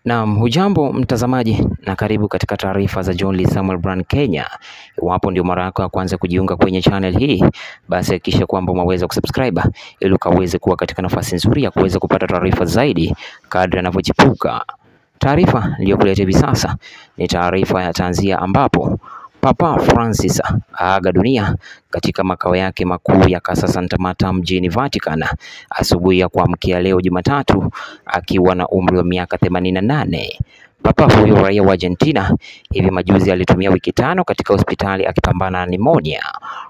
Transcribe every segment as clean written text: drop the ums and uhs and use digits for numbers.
Naam, hujambo mtazamaji na karibu katika taarifa za John Lee Samuel Brand Kenya. Iwapo ndio mara yako ya kwanza kujiunga kwenye channel hii, basi hakikisha kwamba umeweza kusubscribe ili ukaweze kuwa katika nafasi nzuri ya kuweza kupata taarifa zaidi kadri yanavyochipuka. Taarifa iliyokuletea hivi sasa ni taarifa ya tanzia ambapo Papa Francis aaga dunia katika makao yake makuu ya Casa Santa Marta mjini Vatican asubuhi ya kuamkia leo Jumatatu akiwa na umri wa miaka 88. Papa huyo raia wa Argentina hivi majuzi alitumia wiki 5 katika hospitali akipambana na pneumonia.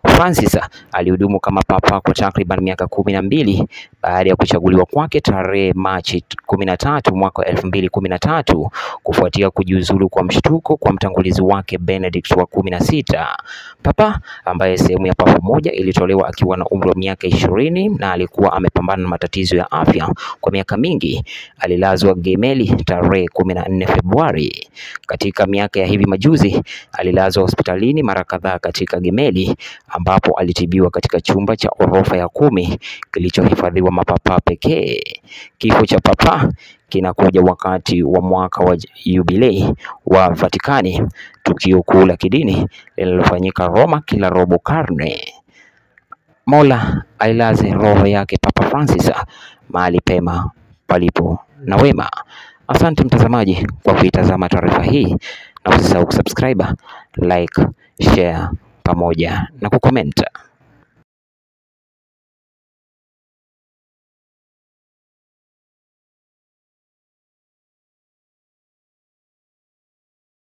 Francis alihudumu kama papa kwa takriban miaka 12 baada ya kuchaguliwa kwake tarehe Machi 13 mwaka 2013 kufuatia kujiuzulu kwa mshtuko kwa mtangulizi wake Benedict wa 16. Papa ambaye sehemu ya papa moja ilitolewa akiwa na umri wa miaka 20 na alikuwa amepambana na matatizo ya afya kwa miaka mingi, alilazwa Gemelli tarehe 14 Februari. Katika miaka ya hivi majuzi alilazwa hospitalini mara kadhaa katika Gemelli ambapo alitibiwa katika chumba cha orofa ya 10 kilichohifadhiwa mapapa pekee. Kifo cha papa kinakuja wakati wa mwaka wa jubilei wa Vatikani, tukio kuu la kidini linalofanyika Roma kila robo karne. Mola ailaze roho yake Papa Francis mahali pema palipo na wema. Asante mtazamaji kwa kuitazama taarifa hii, na usisahau kusubscribe, like, share pamoja na kukomenta.